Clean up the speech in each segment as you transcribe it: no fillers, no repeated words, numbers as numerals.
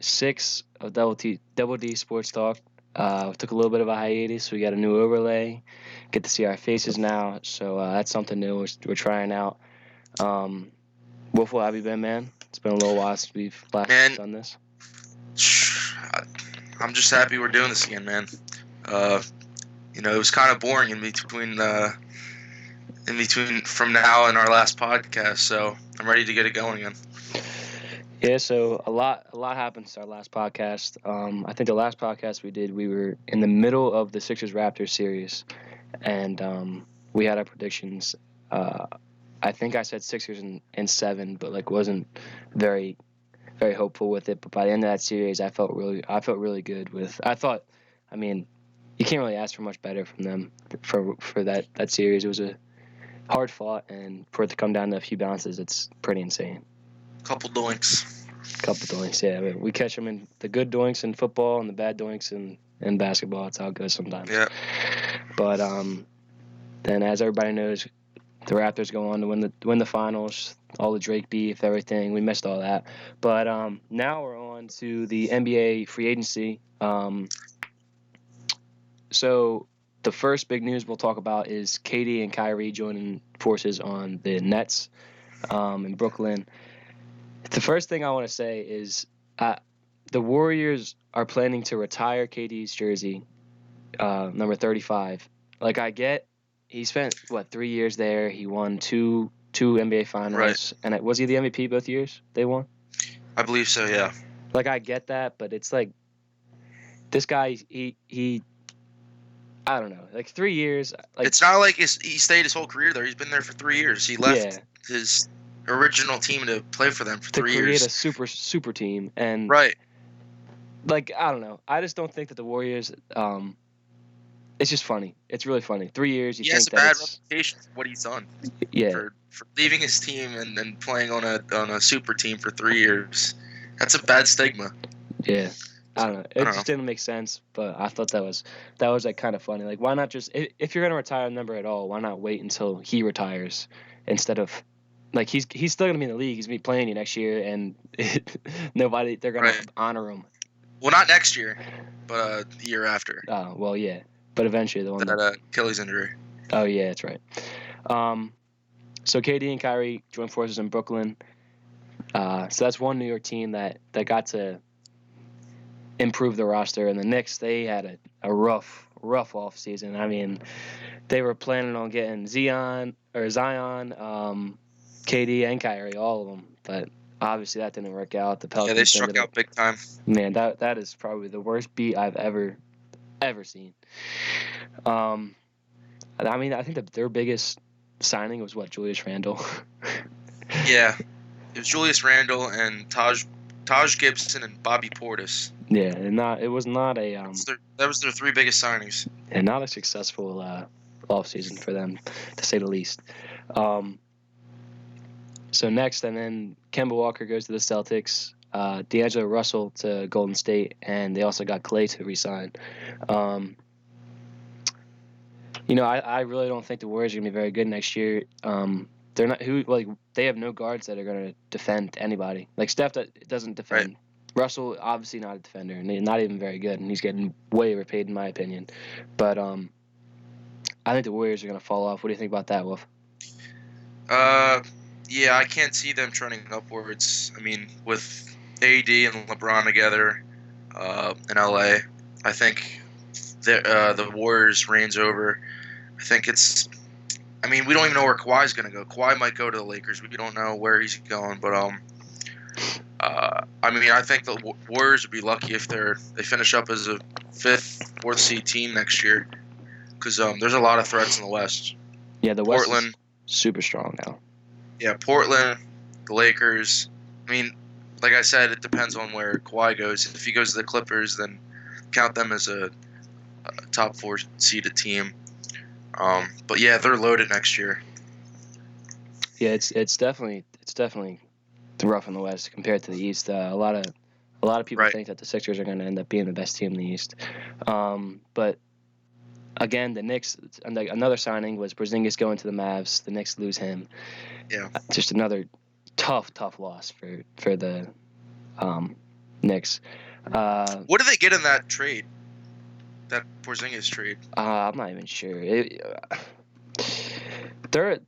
6 of Double D Sports Talk. We took a little bit of a hiatus. We got a new overlay. Get to see our faces now, so that's something new we're trying out. Wolf, how have you been, man? It's been a little while since we've last done this. I'm just happy we're doing this again, man. It was kind of boring in between from now and our last podcast, so I'm ready to get it going again. Yeah, so a lot happened since our last podcast. I think the last podcast we did, we were in the middle of the Sixers-Raptors series, and we had our predictions. I think I said Sixers in 7, but wasn't very, very hopeful with it. But by the end of that series, I felt really good with. You can't really ask for much better from them for that series. It was a hard fought, and for it to come down to a few bounces, it's pretty insane. Couple doinks, yeah. We catch them in the good doinks in football and the bad doinks in basketball. It's how it goes sometimes. Yeah. But then, as everybody knows, the Raptors go on to win the finals. All the Drake beef, everything. We missed all that. But now we're on to the NBA free agency. So the first big news we'll talk about is KD and Kyrie joining forces on the Nets in Brooklyn. The first thing I want to say is the Warriors are planning to retire KD's jersey, number 35. I get he spent, 3 years there. He won two NBA finals. Right. And was he the MVP both years they won? I believe so, yeah. I get that, but it's this guy, he I don't know, 3 years. It's not like he stayed his whole career there. He's been there for 3 years. He left his original team to play for them for 3 years. To create a super team. And right. I don't know. I just don't think that the Warriors, it's just funny. It's really funny. 3 years, he has a bad reputation for what he's done. Yeah. For leaving his team and then playing on a super team for 3 years. That's a bad stigma. Yeah. I don't know. It just didn't make sense, but I thought that was kind of funny. Why not just, if you're going to retire a number at all, why not wait until he retires instead of, he's still going to be in the league. He's going to be playing you next year, and they're going to honor him. Well, not next year, but the year after. Oh, well, yeah. But eventually the one that Achilles injury. Oh, yeah, that's right. So KD and Kyrie joined forces in Brooklyn. So that's one New York team that got to improve the roster. And the Knicks, they had a rough off season. I mean, they were planning on getting Zion, KD and Kyrie, all of them. But obviously that didn't work out. The Pelicans, they struck out big time. Man, that is probably the worst beat I've ever seen. I think their biggest signing was Julius Randle. Yeah, it was Julius Randle and Taj Gibson and Bobby Portis. Yeah, and it was not a that was their 3 biggest signings. And not a successful offseason for them, to say the least. So next, and then Kemba Walker goes to the Celtics. D'Angelo Russell to Golden State, and they also got Clay to resign. I really don't think the Warriors are gonna be very good next year. They're not they have no guards that are gonna defend anybody. Steph doesn't defend. Right. Russell obviously not a defender, and not even very good, and he's getting way overpaid in my opinion. But I think the Warriors are gonna fall off. What do you think about that, Wolf? Yeah, I can't see them trending upwards. I mean, with AD and LeBron together in LA, I think the Warriors reigns over. I think it's. I mean, we don't even know where Kawhi's going to go. Kawhi might go to the Lakers. We don't know where he's going, but I think the Warriors would be lucky if they finish up as a 5th, 4th seed team next year, because there's a lot of threats in the West. Yeah, the West is super strong now. Yeah, Portland, the Lakers. I mean, like I said, it depends on where Kawhi goes. If he goes to the Clippers, then count them as a top 4 seeded team. But yeah, they're loaded next year. Yeah, it's definitely rough in the West compared to the East. A lot of people think that the Sixers are going to end up being the best team in the East. But again, the Knicks, another signing was Porzingis going to the Mavs. The Knicks lose him. Yeah, just another tough loss for the Knicks. What did they get in that trade? That Porzingis trade? I'm not even sure. They're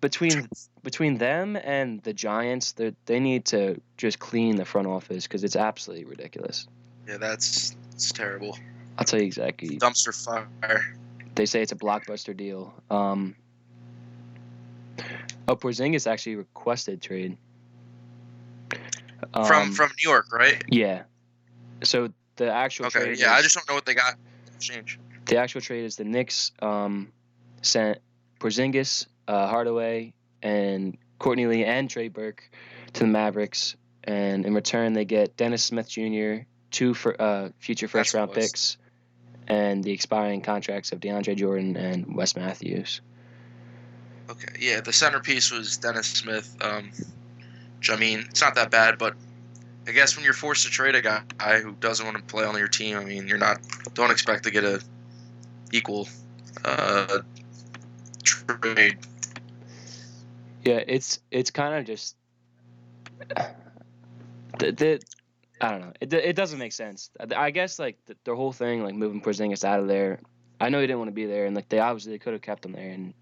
between them and the Giants. They need to just clean the front office because it's absolutely ridiculous. Yeah, it's terrible. I'll tell you exactly. Dumpster fire. They say it's a blockbuster deal. Porzingis actually requested trade. From New York, right? Yeah. So the actual trade. Yeah, I just don't know what they got in exchange. The actual trade is the Knicks sent Porzingis, Hardaway, and Courtney Lee and Trey Burke to the Mavericks, and in return they get Dennis Smith Jr., 2 future first-round picks, and the expiring contracts of DeAndre Jordan and Wes Matthews. Okay, yeah, the centerpiece was Dennis Smith. Which, I mean, it's not that bad, but I guess when you're forced to trade a guy who doesn't want to play on your team, I mean, don't expect to get a equal trade. Yeah, it's kind of just I don't know. It doesn't make sense. I guess like the whole thing, like moving Porzingis out of there. I know he didn't want to be there, and like they could have kept him there, and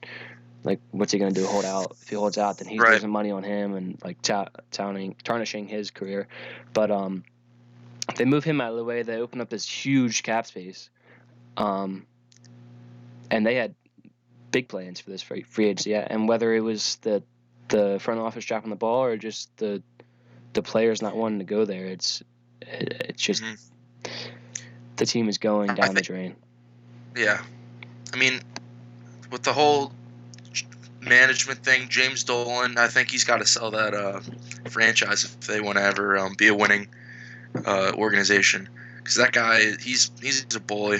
like what's he gonna do? Hold out? If he holds out, then he's losing money on him and like tarnishing his career. But they move him out of the way. They open up this huge cap space, and they had big plans for this free agency. Yeah, and whether it was the front office dropping the ball or just the players not wanting to go there, it's just the team is going down the drain. Yeah, I mean, with the whole management thing, James Dolan, I think he's got to sell that franchise if they want to ever be a winning organization. Because that guy, he's a bully.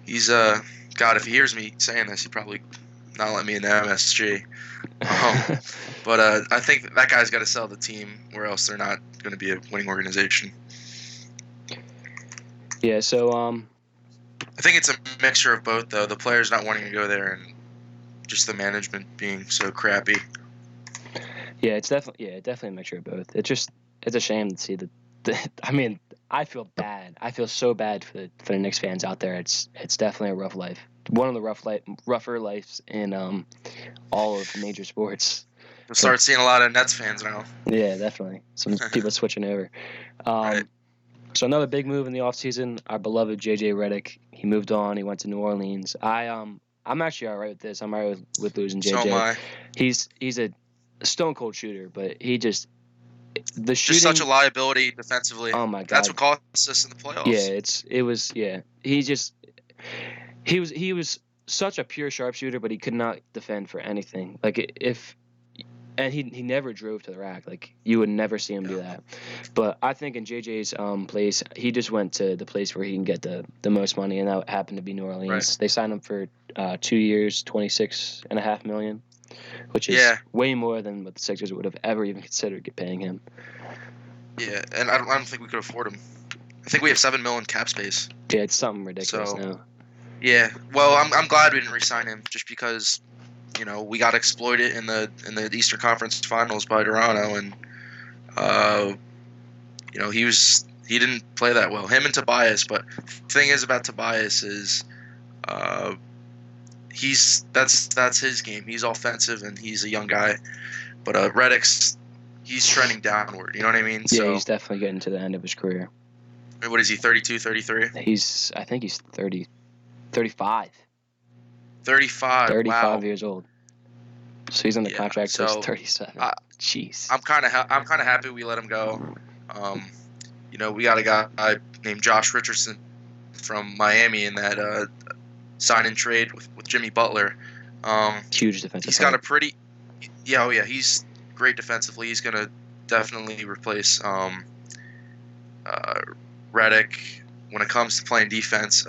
He's God, if he hears me saying this, he'd probably not let me in the MSG. But I think that guy's got to sell the team, or else they're not going to be a winning organization. Yeah, so I think it's a mixture of both, though. The players not wanting to go there, and just the management being so crappy. Yeah, it's definitely a mixture of both. It's a shame to see that. I mean, I feel bad. I feel so bad for the Knicks fans out there. It's definitely a rough life. One of the rougher lives in all of major sports. We'll start seeing a lot of Nets fans now. Yeah, definitely. Some people switching over. Right. So another big move in the offseason, our beloved JJ Redick. He moved on. He went to New Orleans. I'm actually all right with this. I'm all right with losing JJ. So am I. He's a stone cold shooter, but he just the shooting. Just such a liability defensively. Oh my God. That's what cost us in the playoffs. Yeah, he was such a pure sharpshooter, but he could not defend for anything. Like and he never drove to the rack. Like you would never see him do that. But I think in JJ's place, he just went to the place where he can get the most money, and that happened to be New Orleans. Right. They signed him for 2 years, $26.5 million, which is way more than what the Sixers would have ever even considered paying him. Yeah, and I don't think we could afford him. I think we have $7 million cap space. Yeah, it's something ridiculous now. Yeah, well, I'm glad we didn't re-sign him, just because, you know, we got exploited in the Eastern Conference Finals by Toronto, and you know, he didn't play that well. Him and Tobias, but the thing is about Tobias is that's his game. He's offensive and he's a young guy, but Redick's, he's trending downward. You know what I mean? Yeah, he's definitely getting to the end of his career. What is he, 32, 33? I think he's 30, 35. 35. 35 years old. So he's on the contract till he's 37. Jeez. I'm kind of happy we let him go. You know, we got a guy named Josh Richardson from Miami in that sign and trade with Jimmy Butler. Huge defensive. He's got a pretty. Yeah, oh yeah, he's great defensively. He's gonna definitely replace Redick when it comes to playing defense.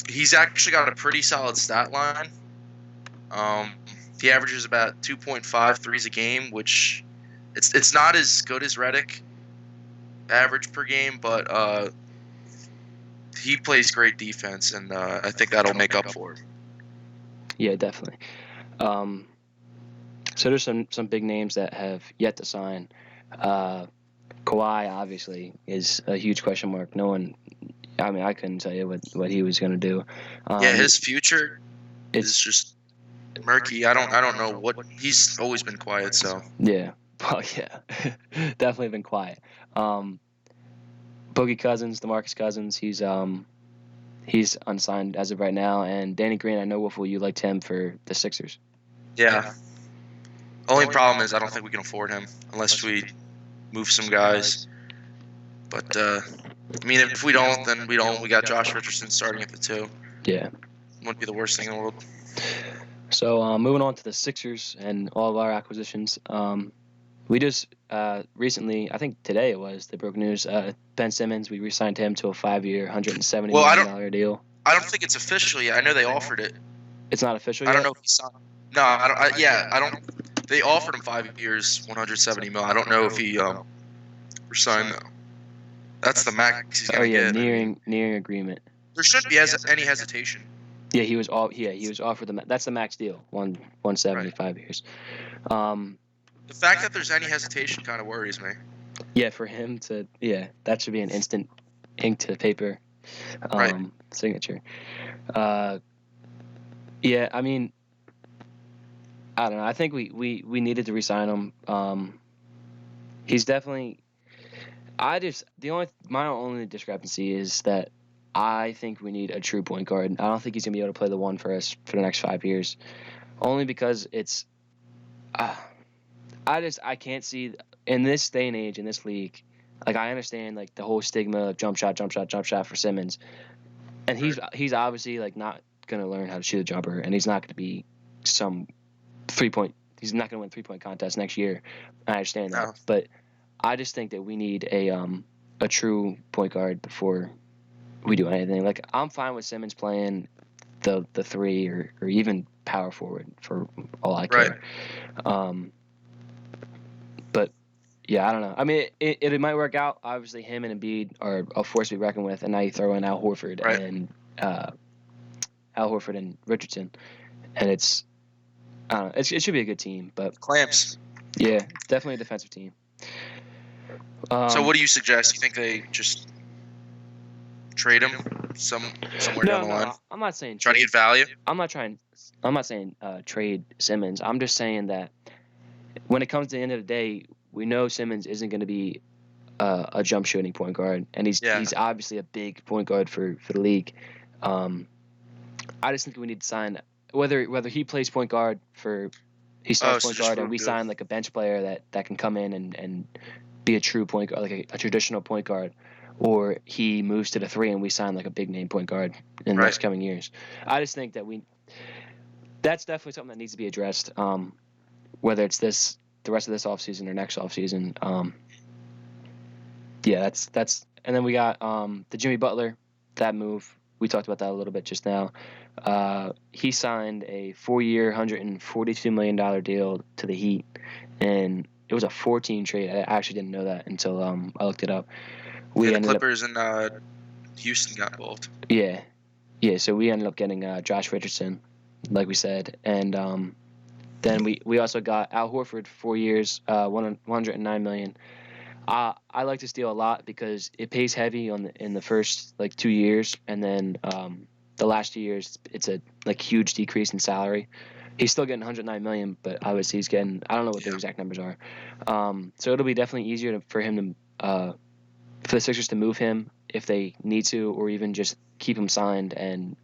He's actually got a pretty solid stat line. He averages about 2.5 threes a game, which it's not as good as Redick average per game, but he plays great defense, and I think that'll make up for it. Yeah, definitely. So there's some big names that have yet to sign. Kawhi obviously is a huge question mark. No one, I mean, I couldn't tell you what he was going to do. Yeah, his future is It's just murky. I don't know what he's always been quiet. So yeah, well, yeah, definitely been quiet. Boogie Cousins, DeMarcus Cousins, he's unsigned as of right now, and Danny Green, I know Wolfle, you liked him for the Sixers. yeah. Only problem is I don't think we can afford him unless we move some guys. But I mean, if we don't, then we don't. We got Josh Richardson starting at the 2. Yeah. Wouldn't be the worst thing in the world. So moving on to the Sixers and all of our acquisitions. We just recently, I think today it was, they broke news. Ben Simmons, we re-signed him to a 5-year, $170 million deal. I don't think it's official yet. I know they offered it. It's not official yet? I don't know if he signed. No, I don't. I don't. They offered him 5 years, 170 mil. I don't know if he resigned though. That's the max he's gonna get. Nearing agreement. There shouldn't be any hesitation. Yeah, he was offered that's the max deal, 175 years. The fact that there's any hesitation kind of worries me. Yeah, for him to that should be an instant ink to paper signature. Yeah, I mean, I don't know. I think we needed to re-sign him. He's definitely. My only discrepancy is that I think we need a true point guard. I don't think he's gonna be able to play the one for us for the next 5 years, only because it's. I can't see in this day and age in this league. Like, I understand like the whole stigma of jump shot for Simmons, and he's obviously like not gonna learn how to shoot a jumper, and he's not gonna be some 3-point. He's not gonna win 3-point contest next year. I understand that, but I just think that we need a true point guard before we do anything. Like, I'm fine with Simmons playing the 3 or even power forward for all I care. But yeah, I don't know. I mean, it might work out. Obviously, him and Embiid are a force to be reckoned with, and now you throw in Al Horford and Richardson, and it's I don't know. It should be a good team, but clamps. Yeah, definitely a defensive team. So what do you suggest? You think they just trade him somewhere down the line? I'm not saying trying to get value. I'm not saying trade Simmons. I'm just saying that when it comes to the end of the day, we know Simmons isn't going to be a jump shooting point guard, and he's obviously a big point guard for the league. I just think we need to sign whether he plays point guard he starts point guard, and we sign like a bench player that can come in and be a true point guard, like a traditional point guard, or he moves to the 3 and we sign like a big name point guard in the next coming years. I just think that that's definitely something that needs to be addressed. Whether it's the rest of this offseason or next offseason. Yeah, that's and then we got the Jimmy Butler, that move. We talked about that a little bit just now. He signed a 4-year, $142 million deal to the Heat, and it was a 4-team trade. I actually didn't know that until I looked it up. The Clippers and Houston got involved. Yeah. So we ended up getting Josh Richardson, like we said, and then we also got Al Horford, 4 years, $109 million. I like this deal a lot because it pays heavy in the first 2 years, and then the last 2 years it's a huge decrease in salary. He's still getting $109 million, but obviously he's getting, I don't know what the exact numbers are. So it'll be definitely easier for him to for the Sixers to move him if they need to, or even just keep him signed and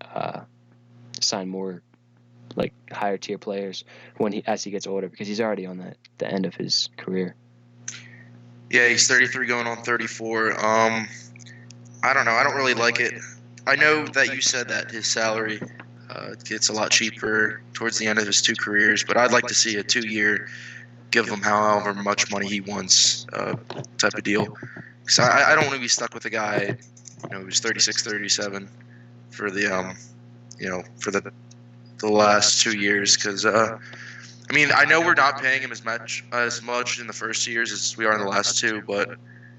sign more higher tier players as he gets older, because he's already on the end of his career. Yeah, he's 33 going on 34. I don't know. I don't really like it. I know that you said that his salary gets a lot cheaper towards the end of his 2 careers, but I'd like to see a 2-year, give him however much money he wants type of deal. Because I don't want to be stuck with a guy, who's 36, 37 for the for the last 2 years. Because I mean, I know we're not paying him as much in the first 2 years as we are in the last 2, but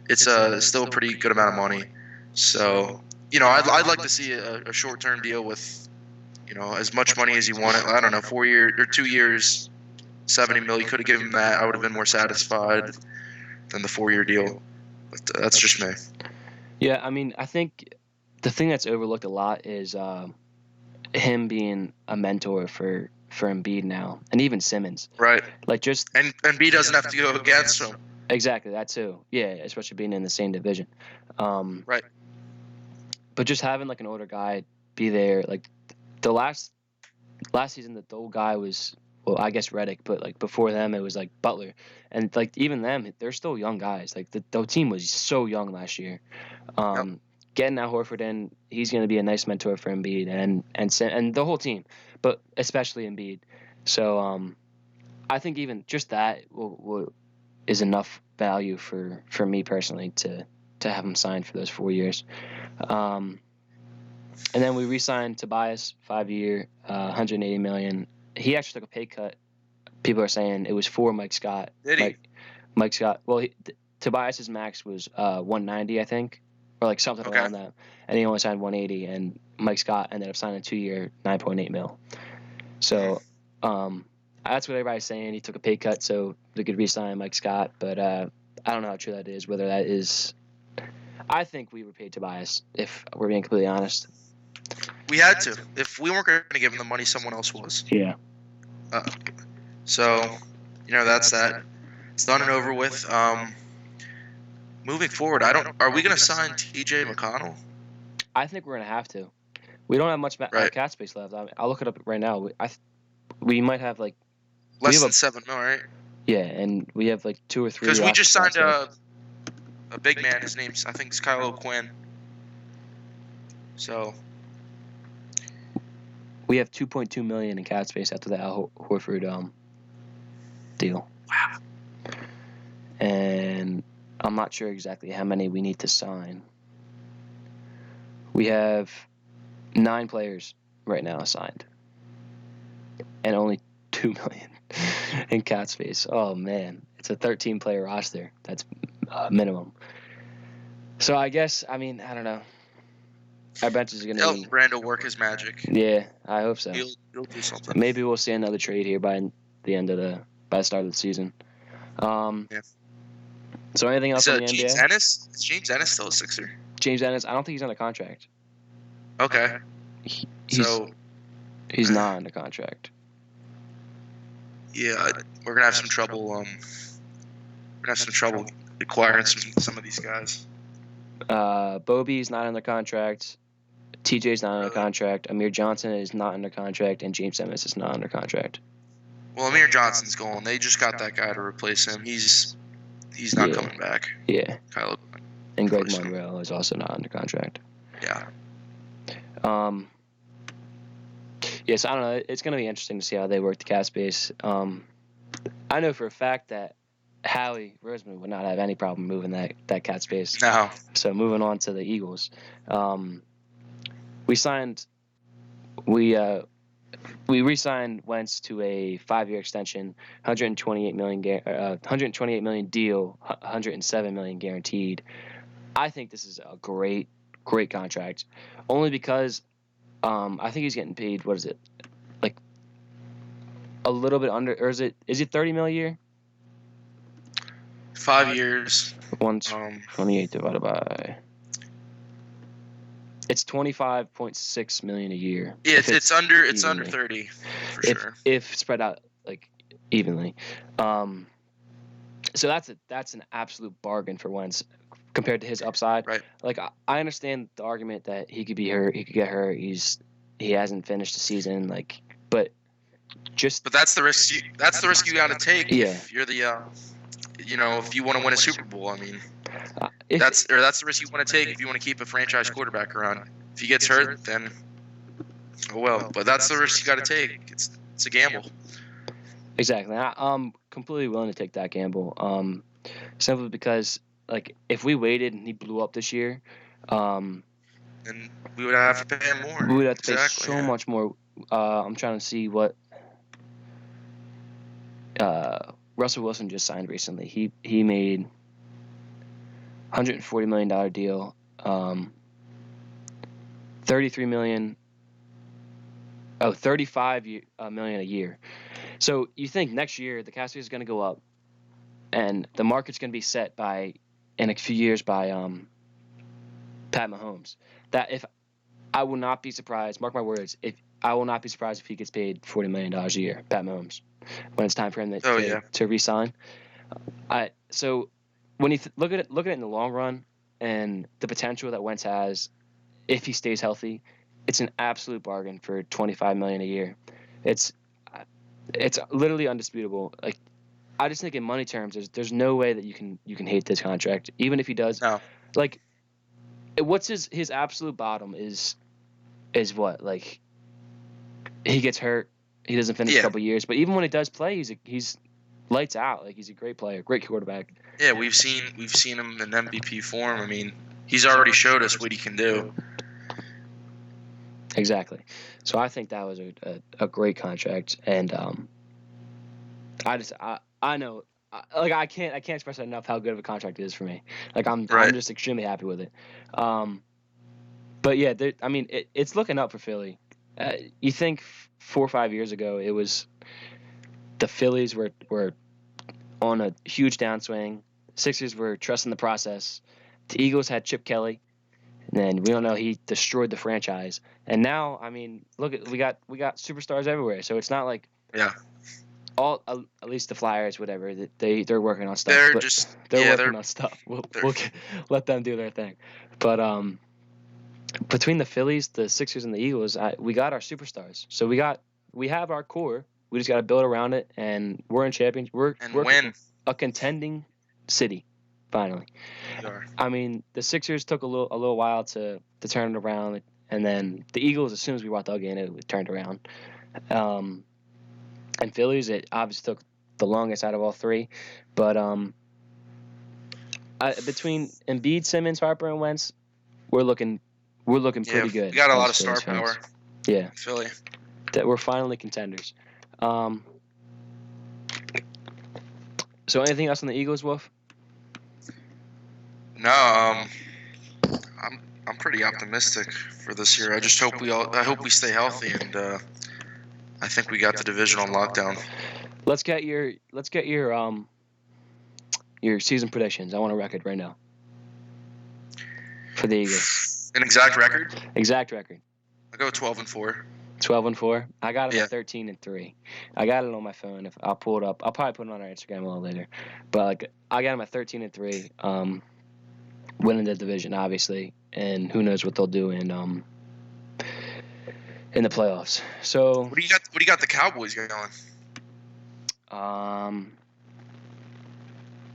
it's still a pretty good amount of money. So, I'd like to see a short-term deal with, as much money as he wanted. I don't know, 2 years, $70 million. You could have given him that. I would have been more satisfied. than the 4-year deal. But that's just me. Yeah, I mean, I think the thing that's overlooked a lot is him being a mentor for Embiid now, and even Simmons. Right. Like just And B doesn't have to go against him. exactly that too. Yeah, especially being in the same division. Right. But just having like an older guy be there, like the last season, that the old guy was, well, I guess Reddick, but like before them it was like Butler, and like even them, they're still young guys. Like the team was so young last year. Yep. Getting Al Horford in, he's going to be a nice mentor for Embiid and the whole team, but especially Embiid. So I think even just that is enough value for me personally to have him signed for those 4 years. And then we re-signed Tobias, 5-year, 180 million. He actually took a pay cut. People are saying it was for Mike Scott. Did he? Mike Scott. Well, Tobias's max was 190, I think, or like something Okay. around that, and he only signed 180. And Mike Scott ended up signing a 2-year, 9.8 mil. So that's what everybody's saying. He took a pay cut so they could re-sign Mike Scott, but I don't know how true that is. Whether that is, I think we repaid Tobias, if we're being completely honest. We had to. If we weren't going to give him the money, someone else was. Yeah. So, that's that. It's done and over with. Moving forward, are we going to sign T.J. McConnell? I think we're gonna have to. We don't have much cap space left. I'll look it up right now. We might have like less than $7 million, right? Yeah, and we have like 2 or 3. Because we just signed a big man. His name's, I think, Kylo Quinn. So we have 2.2 million in cap space after the Al Horford deal. Wow. And I'm not sure exactly how many we need to sign. We have 9 players right now signed, and only 2 million in cap space. Oh man, it's a 13-player roster. That's minimum. So I guess, I don't know. Our bench is gonna Elton Brand will work his magic. Yeah, I hope so. He'll do something. Maybe we'll see another trade here by the start of the season. Yeah. So anything else on the James NBA? Ennis? Is James Ennis still a Sixer? James Ennis, I don't think he's under contract. Okay. He's not under contract. Yeah, we're gonna have some trouble. We're gonna have some trouble acquiring some of these guys. Bobby's not under contract. TJ's not under contract. Amir Johnson is not under contract, and James Ennis is not under contract. Well, Amir Johnson's going. They just got that guy to replace him. He's not coming back. Yeah. Kylo. And Greg Monroe is also not under contract. Yeah. Yes, I don't know. It's going to be interesting to see how they work the cap space. I know for a fact that Howie Roseman would not have any problem moving that cap space. No. So moving on to the Eagles, we re-signed Wentz to a 5-year extension, 128 million deal, 107 million guaranteed. I think this is a great contract, only because I think he's getting paid. What is it, like a little bit under, or is it 30 million a year? 5 years. 128 divided by. It's 25.6 million a year. Yeah, it's under 30 for sure. If spread out like evenly. So that's an absolute bargain for Wentz compared to his upside. Right. Like I understand the argument that he could be hurt, he could get hurt. He hasn't finished the season, but that's the risk. That's the risk you got to take. Yeah. If you're the if you want to win a Super Bowl, that's the risk you want to take if you want to keep a franchise quarterback around. If he gets hurt, then oh well. But that's the risk you got to take. It's a gamble. Exactly. I'm completely willing to take that gamble. Simply because if we waited and he blew up this year, and we would have to pay him more. We would have to pay so much more. I'm trying to see what Russell Wilson just signed recently. He made $140 million deal, 35 million a year. So you think next year the cap space is going to go up, and the market's going to be set in a few years by Pat Mahomes. That if I will not be surprised, mark my words, if I will not be surprised if he gets paid $40 million a year, Pat Mahomes, when it's time for him Oh yeah. to re-sign. So when you look at it in the long run and the potential that Wentz has if he stays healthy, it's an absolute bargain for $25 million a year. It's literally undisputable. Like, I just think in money terms, there's no way that you can hate this contract, even if he does. No. Like, what's his absolute bottom is what, like, he gets hurt, he doesn't finish a couple years, but even when he does play, he's lights out. Like, he's a great player, great quarterback. Yeah, we've seen him in MVP form. I mean, he's already showed us what he can do. Exactly. So I think that was a great contract, and I know, like, I can't express enough how good of a contract it is for me. Like, I'm just extremely happy with it. But yeah, I mean, it's looking up for Philly. You think 4 or 5 years ago, it was the Phillies were on a huge downswing. Sixers were trusting the process. The Eagles had Chip Kelly, and we don't know, he destroyed the franchise. And now, I mean, look, we got superstars everywhere. So it's not like at least the Flyers, whatever, they're working on stuff. They're working on stuff. We'll let them do their thing. But between the Phillies, the Sixers, and the Eagles, we got our superstars. So we have our core. We just got to build around it, and we're in champions. We're win. A contending city, finally. I mean, the Sixers took a little while to turn it around, and then the Eagles, as soon as we walked in, it turned around. And Phillies, it obviously took the longest out of all three, but between Embiid, Simmons, Harper, and Wentz, we're looking pretty good. We got a lot of star power. Yeah, Philly. That we're finally contenders. So anything else on the Eagles, Wolf? No, I'm pretty optimistic for this year. I just hope I hope we stay healthy, and I think we got the division on lockdown. Let's get your season predictions. I want a record right now for the Eagles. An exact record? Exact record. I go 12-4. 12-4. I got it at 13-3. I got it on my phone. If I'll pull it up, I'll probably put it on our Instagram a little later. But like, I got them at 13-3, winning the division, obviously, and who knows what they'll do in the playoffs. So what do you got the Cowboys going?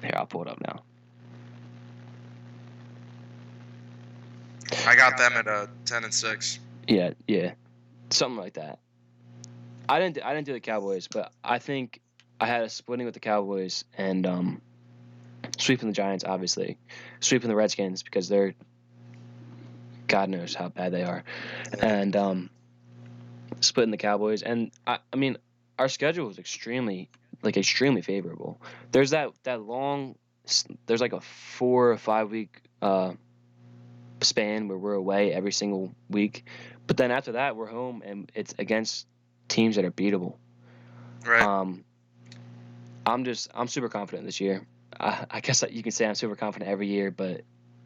Here, I'll pull it up now. I got them at 10-6. Yeah, something like that. I didn't do the Cowboys, but I think I had a splitting with the Cowboys and sweeping the Giants, obviously, sweeping the Redskins because they're, God knows how bad they are, and splitting the Cowboys. And I mean, our schedule is extremely favorable. There's that long, there's like a 4 or 5 week span where we're away every single week, but then after that we're home and it's against teams that are beatable. Right. I'm super confident this year. I guess you can say I'm super confident every year, but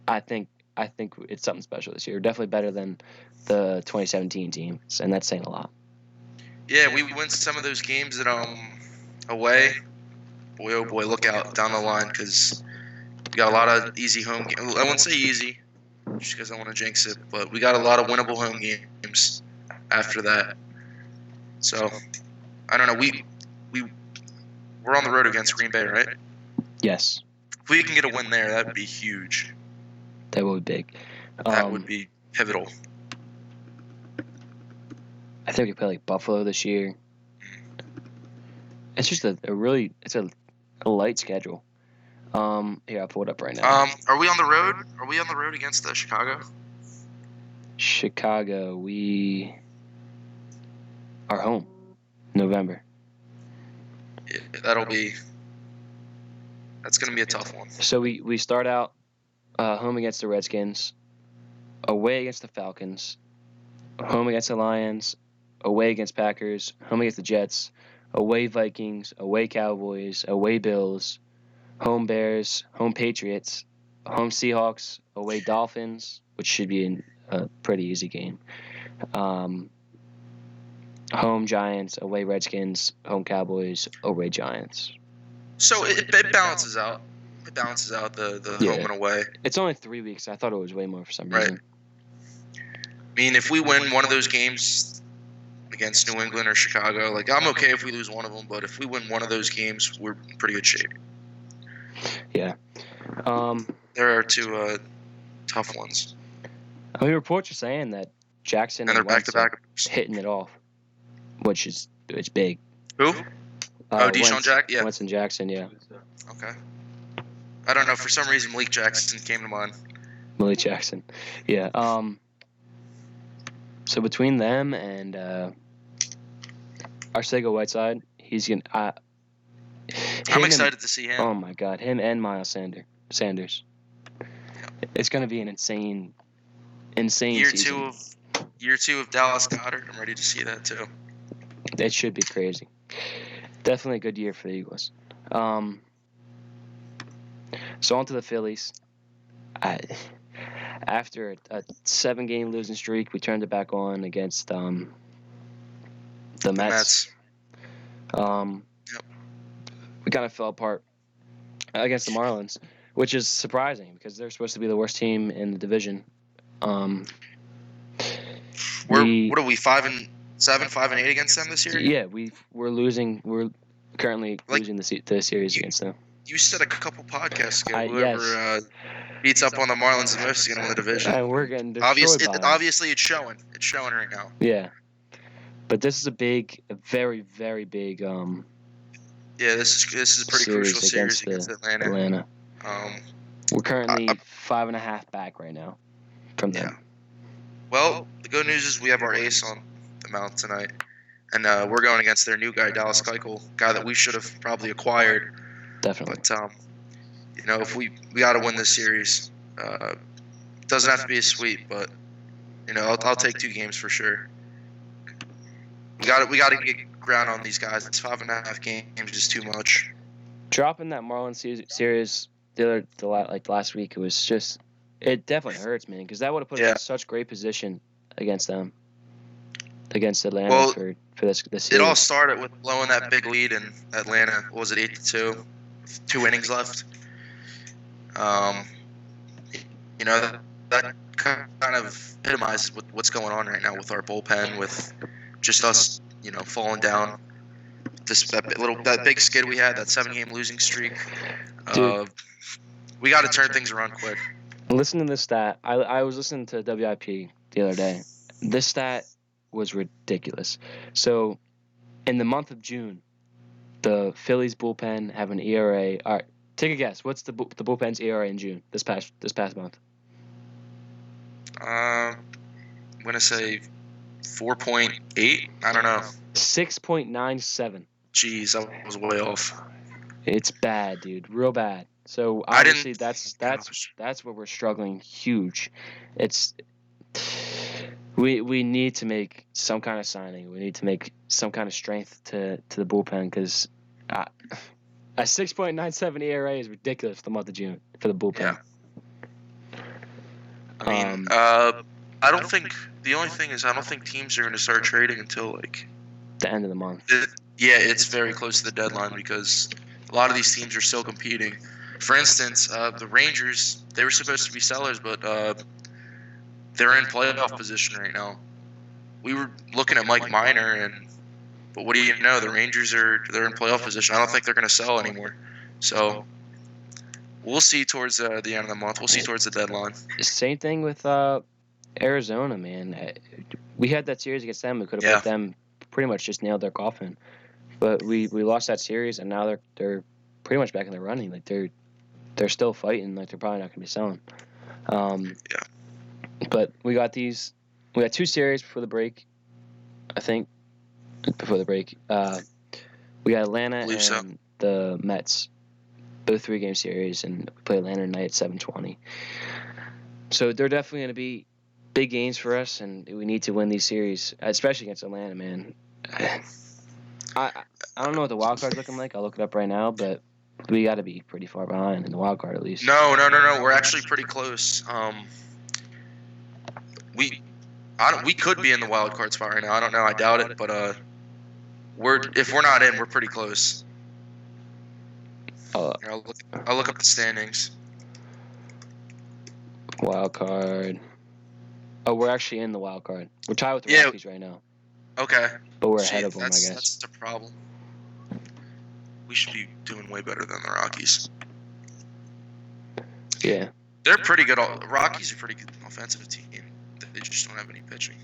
I think it's something special this year. Definitely better than the 2017 teams, and that's saying a lot. Yeah, we win some of those games that away. Boy, oh boy, look out down the line because we got a lot of easy home games. I won't say easy, just because I want to jinx it, but we got a lot of winnable home games after that. So I don't know. We're on the road against Green Bay, right? Yes. If we can get a win there, that would be huge. That would be big. That would be pivotal. I think we play like Buffalo this year. It's just a light schedule. Here, I'll pull it up right now. Are we on the road? Are we on the road against Chicago? Chicago, we are home. November. Yeah, that's going to be a tough one. So we start out home against the Redskins, away against the Falcons, home against the Lions, away against Packers, home against the Jets, away Vikings, away Cowboys, away Bills, home Bears, home Patriots, home Seahawks, away Dolphins, which should be a pretty easy game. Home Giants, away Redskins, home Cowboys, away Giants. So it balances out. It balances out the home and away. It's only 3 weeks. I thought it was way more for some Right. reason. I mean, if we win one of those games against New England or Chicago, like I'm okay if we lose one of them, but if we win one of those games, we're in pretty good shape. Yeah. There are two tough ones. I mean, reports are saying that Jackson And they're and Wentz are back-to-back. hitting it off, which is it's big. Who? Deshaun Jackson? Yeah. Wentz and Jackson, yeah. Okay. I don't know. For some reason, Malik Jackson came to mind. Malik Jackson. Yeah. So between them and Arcega-Whiteside, he's going to... I'm excited to see him. Oh, my God. Him and Miles Sanders. It's going to be an insane season. Year two of Dallas Goedert. I'm ready to see that, too. It should be crazy. Definitely a good year for the Eagles. So on to the Phillies. After a 7-game losing streak, we turned it back on against the Mets. We kind of fell apart against the Marlins, which is surprising because they're supposed to be the worst team in the division. What are we, 5-7, 5-8 against them this year? Yeah, we're losing. We're currently losing the series against them. You said a couple podcasts ago, whoever beats up on the Marlins the most is going to win the division. And we're getting destroyed by them. Obviously, it's showing. It's showing right now. Yeah, but this is a very, very big. Yeah, this is a pretty crucial series against Atlanta. We're currently 5.5 back right now from them. Yeah. Well, the good news is we have our ace on the mound tonight, and we're going against their new guy, Dallas Keuchel, guy that we should have probably acquired. Definitely. But if we got to win this series. Doesn't have to be a sweep, but I'll take 2 games for sure. We got to get ground on these guys. It's 5.5 games is too much. Dropping that Marlins series last week, it definitely hurts, man, because that would have put us in such great position against them, against Atlanta for this series. It all started with blowing that big lead in Atlanta. What was it, 8-2? 2 innings left. That kind of epitomizes what's going on right now with our bullpen, with just us, falling down. That big skid we had, that 7-game losing streak. We got to turn things around quick. Listen to this stat. I was listening to WIP the other day. This stat was ridiculous. So, in the month of June, the Phillies bullpen have an ERA. All right, take a guess. What's the bullpen's ERA in June? This past month. I'm gonna say 4.8. I don't know. 6.97. Jeez, I was way off. It's bad, dude. Real bad. So obviously that's where we're struggling huge. We need to make some kind of signing. We need to make some kind of strength to the bullpen because a 6.97 ERA is ridiculous for the month of June for the bullpen. Yeah. I mean, I don't think the only thing is I don't think teams are going to start trading until the end of the month. It's very close to the deadline because a lot of these teams are still competing. For instance, the Rangers, they were supposed to be sellers, but they're in playoff position right now. We were looking at Mike Minor, but what do you know? The Rangers they're in playoff position. I don't think they're going to sell anymore. So we'll see towards the end of the month. We'll see towards the deadline. Same thing with Arizona, man. We had that series against them. We could have put them pretty much just nailed their coffin, but we lost that series, and now they're pretty much back in the running. They're still fighting. They're probably not going to be selling. But we got 2 series before the break. I think before the break, we got Atlanta and the Mets, both 3-game series, and we play Atlanta tonight at 7:20. So they're definitely going to be big games for us, and we need to win these series, especially against Atlanta, man. I don't know what the wild card's looking like. I'll look it up right now, but We got to be pretty far behind in the wild card at least. No. We're actually pretty close. We could be in the wild card spot right now. I don't know. I doubt it, but if we're not in, we're pretty close. Here, I'll look up the standings. Wild card. Oh, we're actually in the wild card. We're tied with the Rockies right now. Okay. But we're ahead of them, I guess. That's the problem. We should be doing way better than the Rockies. Yeah. They're pretty good. Rockies are a pretty good offensive team. They just don't have any pitching.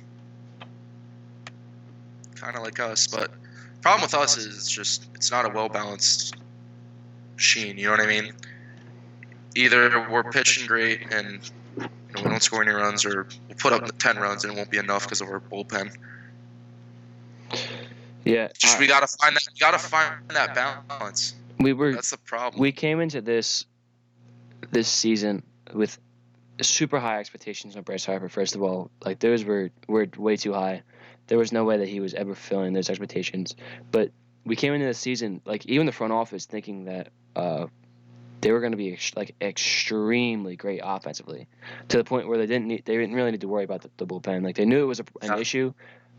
Kind of like us, but the problem with us is it's not a well-balanced machine. You know what I mean? Either we're pitching great and we don't score any runs, or we'll put up 10 runs and it won't be enough because of our bullpen. Yeah. We gotta find that. We gotta find that balance. That's the problem. We came into this season with super high expectations on Bryce Harper. First of all, like those were way too high. There was no way that he was ever fulfilling those expectations. But we came into the season, like even the front office, thinking that they were going to be extremely great offensively, to the point where they didn't really need to worry about the bullpen. Like they knew it was an issue,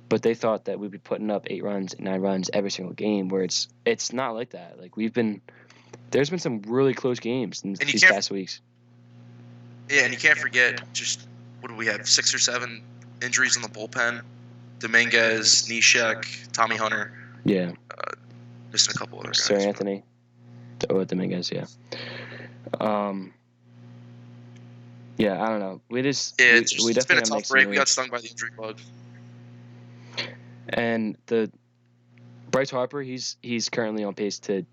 but they thought that we'd be putting up 8 runs, 9 runs every single game. Where it's not like that. Like there's been some really close games in these past weeks. Yeah, and you can't forget what do we have? 6 or 7 injuries in the bullpen. Dominguez, Neshek, Tommy Hunter. Yeah. Missing a couple other guys. Sir Anthony. Dominguez, yeah. Yeah, I don't know. It's been a tough break. We got stung by the injury bug. And the Bryce Harper, he's currently on pace to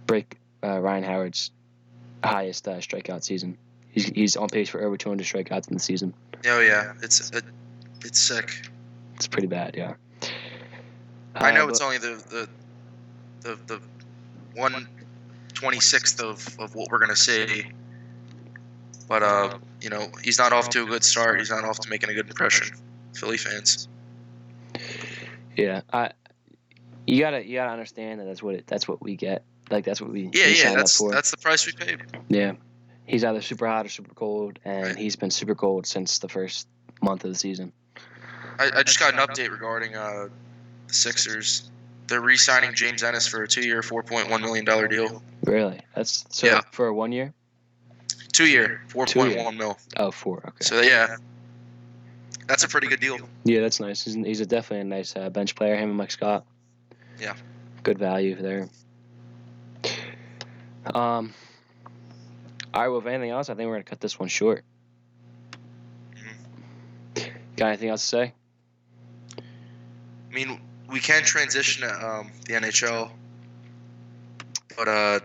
break Ryan Howard's highest strikeout season. He's on pace for over 200 strikeouts in the season. Oh yeah, it's sick. It's pretty bad, yeah. I know it's only the 1/26th of what we're gonna see, but he's not off to a good start. He's not off to making a good impression. Philly fans. Yeah, you gotta understand that that's what we get. Like that's what we signed up for. That's the price we paid. Yeah, he's either super hot or super cold, and he's been super cold since the first month of the season. I just got an update regarding the Sixers. They're re-signing James Ennis for a 2-year, $4.1 million deal. Really? That's for 1 year? 2-year, $4.1 mil. Oh, 4. Okay. So yeah, that's a pretty good deal. Yeah, that's nice. He's definitely a nice bench player. Him and Mike Scott. Yeah. Good value there. All right. Well, if anything else, I think we're gonna cut this one short. Mm-hmm. Got anything else to say? I mean, we can transition to the NHL, but I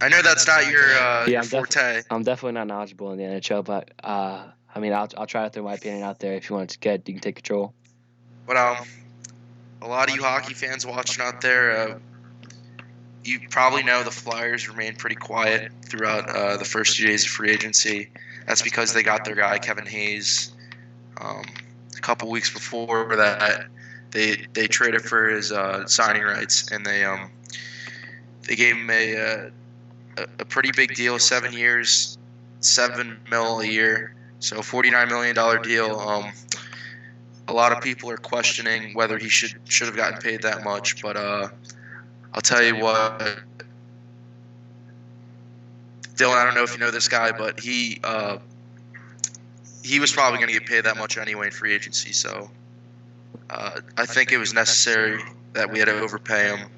know that's not your forte. I'm definitely not knowledgeable in the NHL, but I mean, I'll try to throw my opinion out there. If you want to you can take control. But a lot of you hockey fans watching out there, you probably know the Flyers remained pretty quiet throughout the first 2 days of free agency. That's because they got their guy Kevin Hayes. A couple weeks before that, they traded for his signing rights, and they gave him a pretty big deal, 7 years, $7 million a year, so $49 million deal. A lot of people are questioning whether he should have gotten paid that much, but I'll tell you what, Dylan, I don't know if you know this guy, but he was probably going to get paid that much anyway in free agency, so I think it was necessary that we had to overpay him.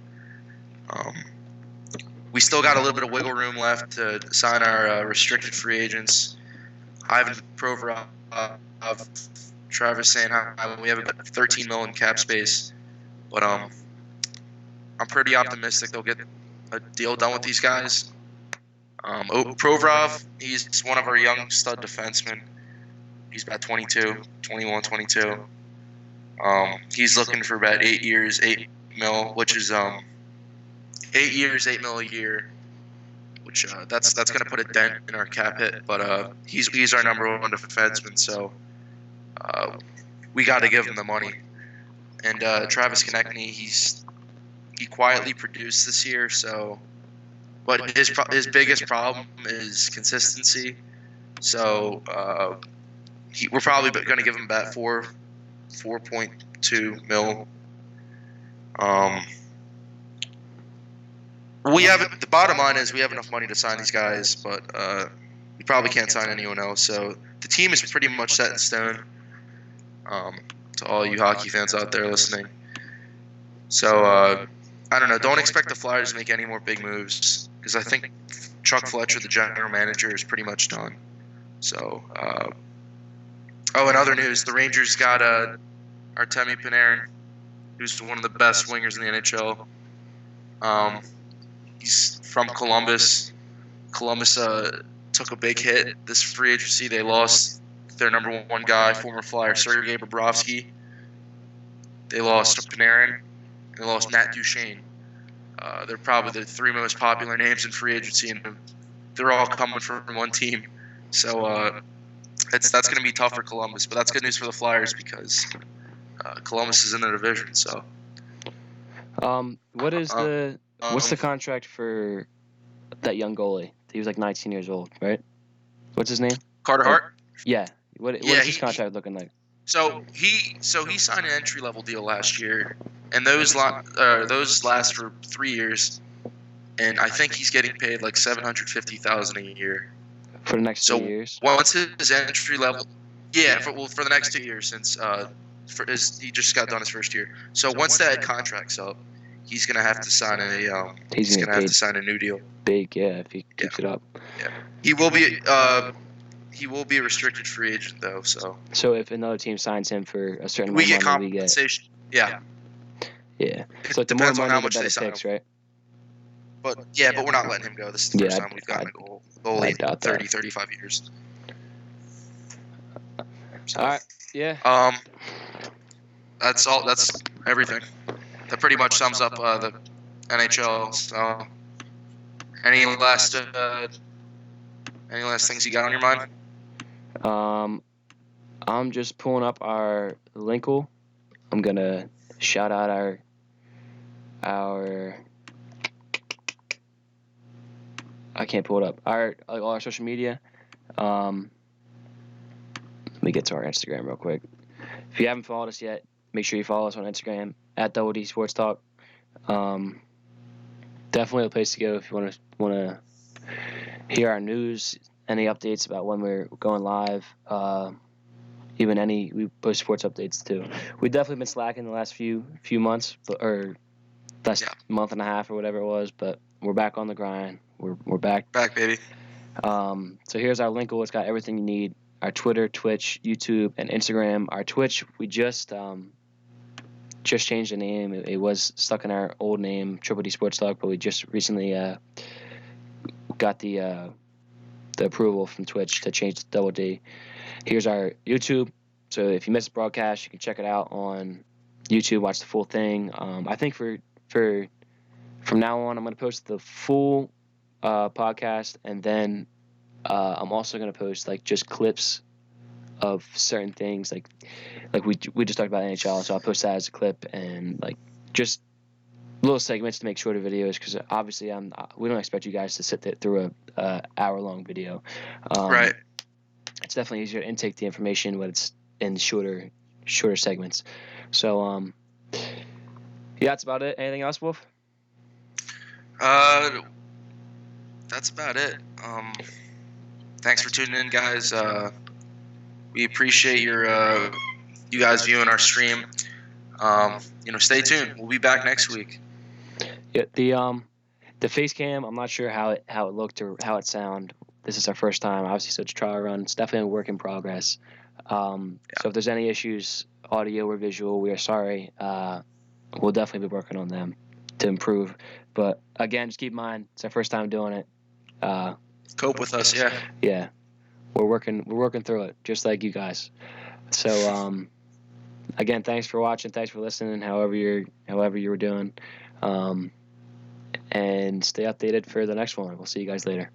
We still got a little bit of wiggle room left to sign our restricted free agents. Ivan Provorov, Travis Sanheim. We have about 13 million cap space, but I'm pretty optimistic they'll get a deal done with these guys. Provorov, he's one of our young stud defensemen. He's about 21, 22. He's looking for about 8 years, 8 mil, which is 8 years, 8 mil a year, which that's going to put a dent in our cap hit. But he's our number one defenseman, so we got to give him the money. And Travis Konechny, he quietly produced this year, so but his biggest problem is consistency. So we're probably going to give him about 4.2 mil. We have the bottom line is we have enough money to sign these guys, but we probably can't sign anyone else. So the team is pretty much set in stone. To all you hockey fans out there listening. So I don't know. Don't expect the Flyers to make any more big moves because I think Chuck Fletcher, the general manager, is pretty much done. So, in other news, the Rangers got Artemi Panarin, who's one of the best wingers in the NHL. He's from Columbus. Columbus took a big hit this free agency. They lost their number one guy, former Flyer Sergei Bobrovsky. They lost Panarin. They lost Matt Duchene. They're probably the three most popular names in free agency, and they're all coming from one team. So that's going to be tough for Columbus, but that's good news for the Flyers because Columbus is in their division. So, what's the contract for that young goalie? He was like 19 years old, right? What's his name? Carter Hart? Yeah. What is his contract looking like? So he signed an entry level deal last year, and those last for 3 years, and I think he's getting paid like $750,000 a year for the next 2 years. Once his entry level, for the next 2 years since he just got done his first year. So once that contract's up, he's gonna have to sign a new deal. Big, if he keeps it up. Yeah, he will be a restricted free agent though. So if another team signs him for a certain we amount get of money, compensation. Yeah. So the more money, how much the better picks, right? But we're not letting him go. This is the first time we've gotten a goalie in 30, 35 years. So, all right. Yeah. That's all. That's everything. That pretty much sums up the NHL. So, any last things you got on your mind? I'm just pulling up our Linkle. I'm gonna shout out our. I can't pull it up. All our social media. Let me get to our Instagram real quick. If you haven't followed us yet, make sure you follow us on Instagram at Double D Sports Talk. Definitely a place to go if you want to hear our news, any updates about when we're going live. We post sports updates too. We've definitely been slacking the last few months, month and a half or whatever it was, but we're back on the grind. We're back. Back, baby. So here's our link. It's got everything you need. Our Twitter, Twitch, YouTube, and Instagram. Our Twitch, we just changed the name. It was stuck in our old name, Triple D Sports Talk, but we just recently got the approval from Twitch to change to Double D. Here's our YouTube. So if you missed the broadcast, you can check it out on YouTube. Watch the full thing. I think for from now on, I'm going to post the full podcast, and then I'm also going to post like just clips of certain things, like we just talked about NHL, so I'll post that as a clip and like just little segments to make shorter videos because obviously we don't expect you guys to sit there through a hour-long video. Right. It's definitely easier to intake the information when it's in shorter segments. So that's about it. Anything else, Wolf? That's about it. Thanks for tuning in, guys. We appreciate you guys viewing our stream. Stay tuned. We'll be back next week. Yeah, the face cam, I'm not sure how it looked or how it sounded. This is our first time, obviously, so it's a trial run. It's definitely a work in progress. So if there's any issues, audio or visual, we are sorry. We'll definitely be working on them to improve. But again, just keep in mind, it's our first time doing it. Cope with us, yeah. Yeah, we're working through it, just like you guys. So again, thanks for watching, thanks for listening, however you were doing, and stay updated for the next one. We'll see you guys later.